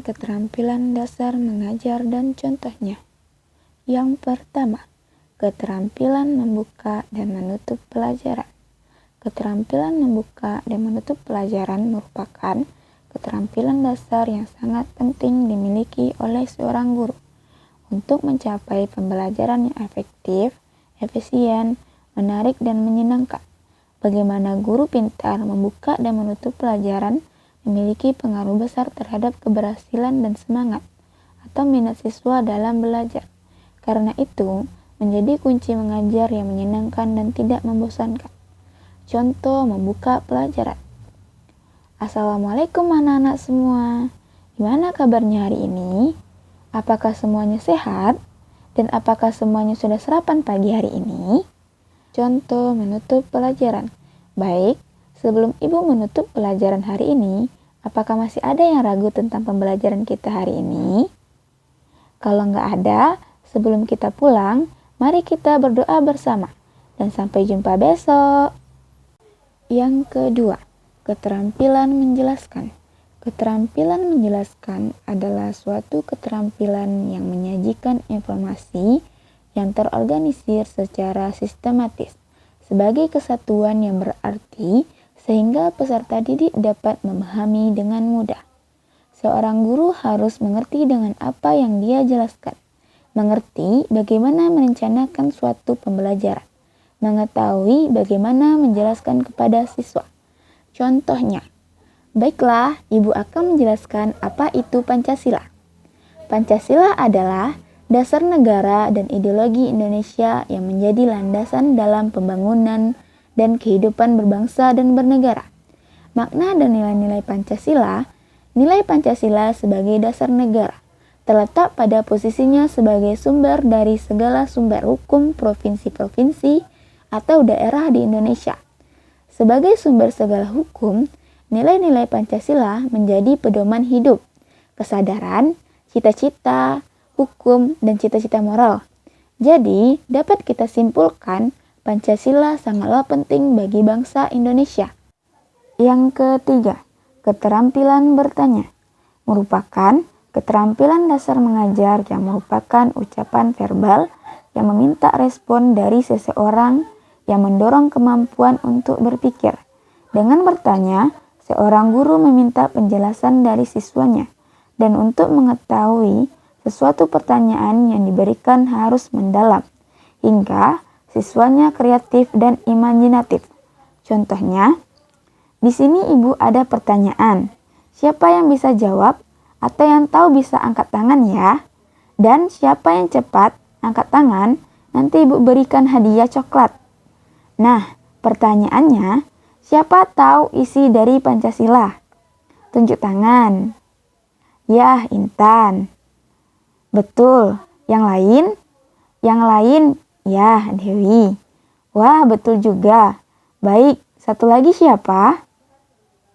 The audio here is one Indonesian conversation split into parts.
keterampilan dasar mengajar dan contohnya. Yang pertama, keterampilan membuka dan menutup pelajaran. Keterampilan membuka dan menutup pelajaran merupakan keterampilan dasar yang sangat penting dimiliki oleh seorang guru untuk mencapai pembelajaran yang efektif, efisien, menarik, dan menyenangkan. Bagaimana guru pintar membuka dan menutup pelajaran memiliki pengaruh besar terhadap keberhasilan dan semangat atau minat siswa dalam belajar. Karena itu, menjadi kunci mengajar yang menyenangkan dan tidak membosankan. Contoh membuka pelajaran. Assalamualaikum anak-anak semua. Gimana kabarnya hari ini? Apakah semuanya sehat? Dan apakah semuanya sudah sarapan pagi hari ini? Contoh menutup pelajaran. Baik, sebelum Ibu menutup pelajaran hari ini, apakah masih ada yang ragu tentang pembelajaran kita hari ini? Kalau nggak ada, sebelum kita pulang, mari kita berdoa bersama. Dan sampai jumpa besok. Yang kedua, keterampilan menjelaskan. Keterampilan menjelaskan adalah suatu keterampilan yang menyajikan informasi yang terorganisir secara sistematis sebagai kesatuan yang berarti sehingga peserta didik dapat memahami dengan mudah. Seorang guru harus mengerti dengan apa yang dia jelaskan, mengerti bagaimana merencanakan suatu pembelajaran, mengetahui bagaimana menjelaskan kepada siswa. Contohnya, baiklah, Ibu akan menjelaskan apa itu Pancasila. Pancasila adalah dasar negara dan ideologi Indonesia yang menjadi landasan dalam pembangunan dan kehidupan berbangsa dan bernegara. Makna dan nilai-nilai Pancasila, nilai Pancasila sebagai dasar negara, terletak pada posisinya sebagai sumber dari segala sumber hukum provinsi-provinsi atau daerah di Indonesia. Sebagai sumber segala hukum, nilai-nilai Pancasila menjadi pedoman hidup, kesadaran, cita-cita, hukum, dan cita-cita moral. Jadi, dapat kita simpulkan Pancasila sangatlah penting bagi bangsa Indonesia. Yang ketiga, keterampilan bertanya. Merupakan keterampilan dasar mengajar yang merupakan ucapan verbal yang meminta respon dari seseorang yang mendorong kemampuan untuk berpikir. Dengan bertanya, seorang guru meminta penjelasan dari siswanya, dan untuk mengetahui sesuatu pertanyaan yang diberikan harus mendalam, hingga siswanya kreatif dan imajinatif. Contohnya, di sini Ibu ada pertanyaan. Siapa yang bisa jawab atau yang tahu bisa angkat tangan ya? Dan siapa yang cepat angkat tangan, nanti Ibu berikan hadiah coklat. Nah, pertanyaannya, siapa tahu isi dari Pancasila? Tunjuk tangan. Yah, Intan. Betul. Yang lain? Yang lain, ya, Dewi. Wah, betul juga. Baik, satu lagi siapa?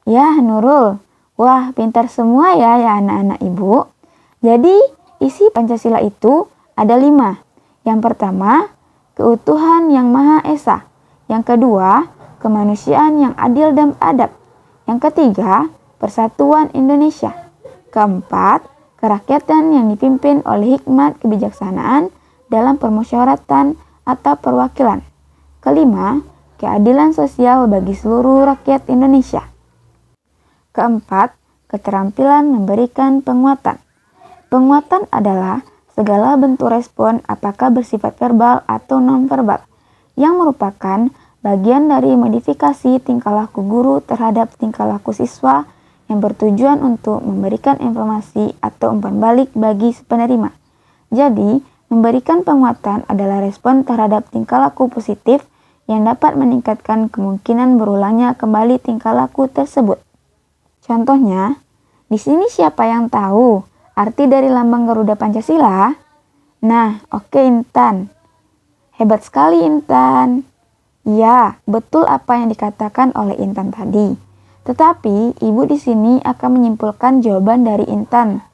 Ya, Nurul. Wah, pintar semua ya anak-anak Ibu. Jadi, isi Pancasila itu ada 5. Yang pertama, keutuhan yang Maha Esa. Yang kedua, kemanusiaan yang adil dan adab. Yang ketiga, persatuan Indonesia. Keempat, kerakyatan yang dipimpin oleh hikmat kebijaksanaan dalam permusyawaratan atau perwakilan. Kelima, keadilan sosial bagi seluruh rakyat Indonesia. Keempat, keterampilan memberikan penguatan. Penguatan adalah segala bentuk respon apakah bersifat verbal atau non-verbal, yang merupakan bagian dari modifikasi tingkah laku guru terhadap tingkah laku siswa yang bertujuan untuk memberikan informasi atau umpan balik bagi penerima. Jadi, memberikan penguatan adalah respon terhadap tingkah laku positif yang dapat meningkatkan kemungkinan berulangnya kembali tingkah laku tersebut. Contohnya, di sini siapa yang tahu arti dari lambang Garuda Pancasila? Nah, oke Intan. Hebat sekali Intan. Ya, betul apa yang dikatakan oleh Intan tadi. Tetapi, Ibu di sini akan menyimpulkan jawaban dari Intan.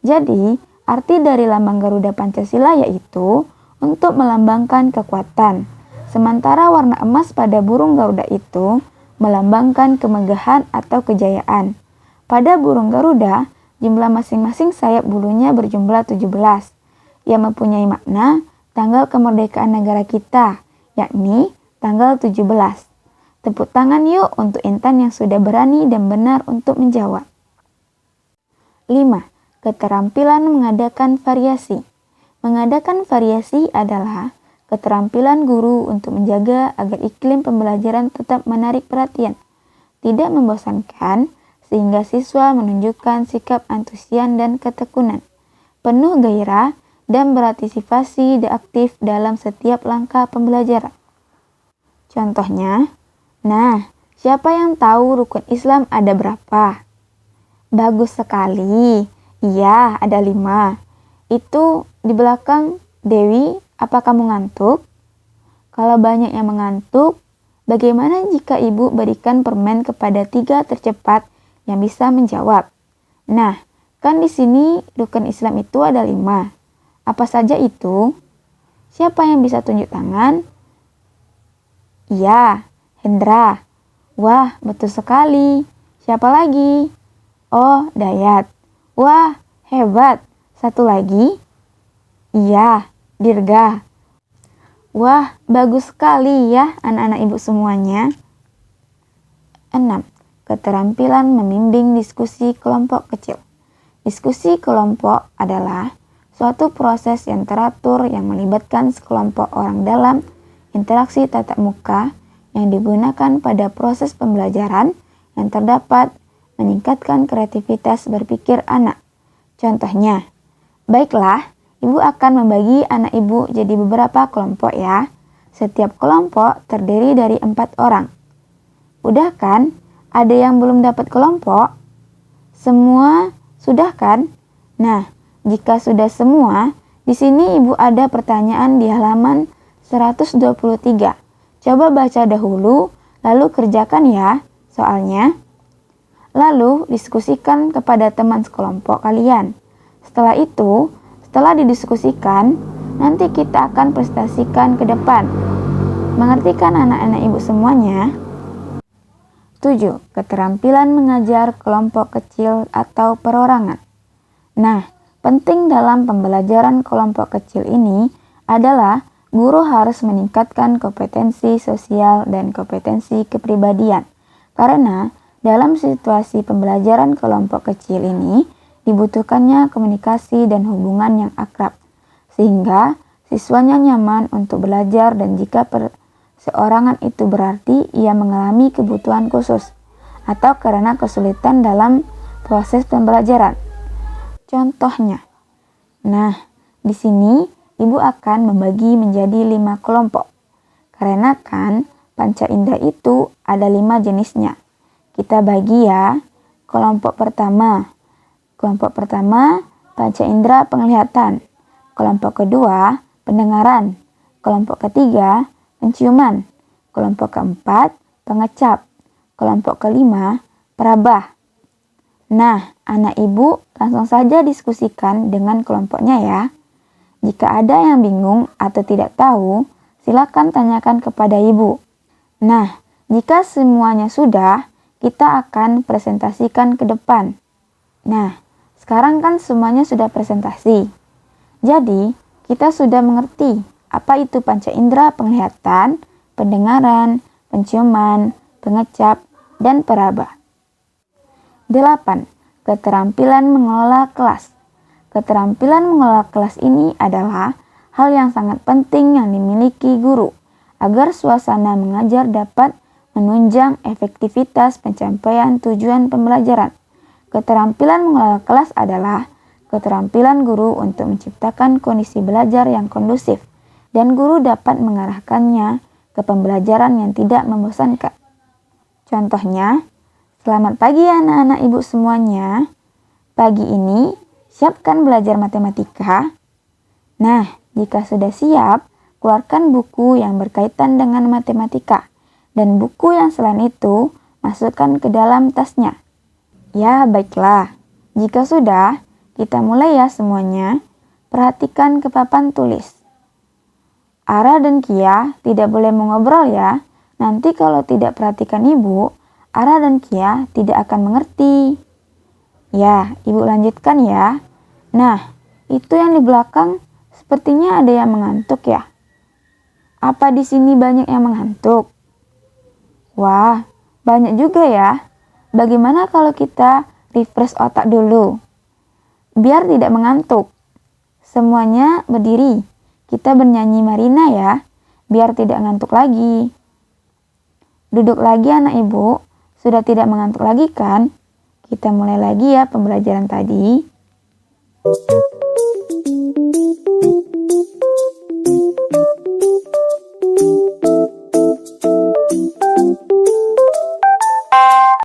Jadi, arti dari lambang Garuda Pancasila yaitu untuk melambangkan kekuatan. Sementara warna emas pada burung Garuda itu melambangkan kemegahan atau kejayaan. Pada burung Garuda, Jumlah masing-masing sayap bulunya berjumlah 17, yang mempunyai makna tanggal kemerdekaan negara kita, yakni tanggal 17. Tepuk tangan yuk untuk Intan yang sudah berani dan benar untuk menjawab. 5. Keterampilan mengadakan variasi. Mengadakan variasi adalah keterampilan guru untuk menjaga agar iklim pembelajaran tetap menarik perhatian, tidak membosankan, sehingga siswa menunjukkan sikap antusias dan ketekunan, penuh gairah, dan berpartisipasi aktif dalam setiap langkah pembelajaran. Contohnya, siapa yang tahu rukun Islam ada berapa? Bagus sekali. Iya, ada 5. Itu di belakang Dewi, apa kamu ngantuk? Kalau banyak yang mengantuk, bagaimana jika ibu berikan permen kepada 3 tercepat yang bisa menjawab? Nah, kan di sini rukun Islam itu ada 5. Apa saja itu? Siapa yang bisa tunjuk tangan? Iya, Hendra. Wah, betul sekali. Siapa lagi? Oh, Dayat. Wah, hebat. Satu lagi? Iya, Dirga. Wah, bagus sekali ya anak-anak ibu semuanya. 6. Keterampilan membimbing diskusi kelompok kecil. Diskusi kelompok adalah suatu proses yang teratur yang melibatkan sekelompok orang dalam interaksi tatap muka yang digunakan pada proses pembelajaran yang terdapat meningkatkan kreativitas berpikir anak. Contohnya, baiklah, ibu akan membagi anak ibu jadi beberapa kelompok ya. Setiap kelompok terdiri dari 4 orang. Udah kan? Ada yang belum dapat kelompok? Semua sudah kan? Nah, jika sudah semua, di sini ibu ada pertanyaan di halaman 123. Coba baca dahulu, lalu kerjakan ya soalnya. Lalu diskusikan kepada teman sekelompok kalian. Setelah itu, setelah didiskusikan, nanti kita akan presentasikan ke depan. Mengerti kan anak-anak ibu semuanya? 7. Keterampilan mengajar kelompok kecil atau perorangan. Nah, penting dalam pembelajaran kelompok kecil ini adalah guru harus meningkatkan kompetensi sosial dan kompetensi kepribadian. Karena dalam situasi pembelajaran kelompok kecil ini dibutuhkannya komunikasi dan hubungan yang akrab, sehingga siswanya nyaman untuk belajar dan jika seorangan itu berarti ia mengalami kebutuhan khusus atau karena kesulitan dalam proses pembelajaran. Contohnya, di sini ibu akan membagi menjadi 5 kelompok. Karena kan panca indera itu ada 5 jenisnya. Kita bagi ya. Kelompok pertama panca indera penglihatan. Kelompok kedua pendengaran. Kelompok ketiga penciuman. Kelompok keempat pengecap. Kelompok kelima peraba. Nah, anak ibu langsung saja diskusikan dengan kelompoknya ya. Jika ada yang bingung atau tidak tahu, silakan tanyakan kepada ibu. Nah, jika semuanya sudah, kita akan presentasikan ke depan. Nah, sekarang kan semuanya sudah presentasi. Jadi, kita sudah mengerti apa itu panca indera penglihatan, pendengaran, penciuman, pengecap, dan peraba. 8. Keterampilan mengelola kelas. Keterampilan mengelola kelas ini adalah hal yang sangat penting yang dimiliki guru agar suasana mengajar dapat menunjang efektivitas pencapaian tujuan pembelajaran. Keterampilan mengelola kelas adalah keterampilan guru untuk menciptakan kondisi belajar yang kondusif dan guru dapat mengarahkannya ke pembelajaran yang tidak membosankan. Contohnya, selamat pagi anak-anak ibu semuanya. Pagi ini, siap kan belajar matematika? Nah, jika sudah siap, keluarkan buku yang berkaitan dengan matematika. Dan buku yang selain itu, masukkan ke dalam tasnya. Ya, baiklah. Jika sudah, kita mulai ya semuanya. Perhatikan ke papan tulis. Ara dan Kia tidak boleh mengobrol ya. Nanti kalau tidak perhatikan ibu, Ara dan Kia tidak akan mengerti. Ya, Ibu lanjutkan ya. Nah, itu yang di belakang sepertinya ada yang mengantuk ya. Apa di sini banyak yang mengantuk? Wah, banyak juga ya. Bagaimana kalau kita refresh otak dulu? Biar tidak mengantuk. Semuanya berdiri. Kita bernyanyi Marina ya, biar tidak ngantuk lagi. Duduk lagi anak ibu, sudah tidak mengantuk lagi kan? Kita mulai lagi ya pembelajaran tadi.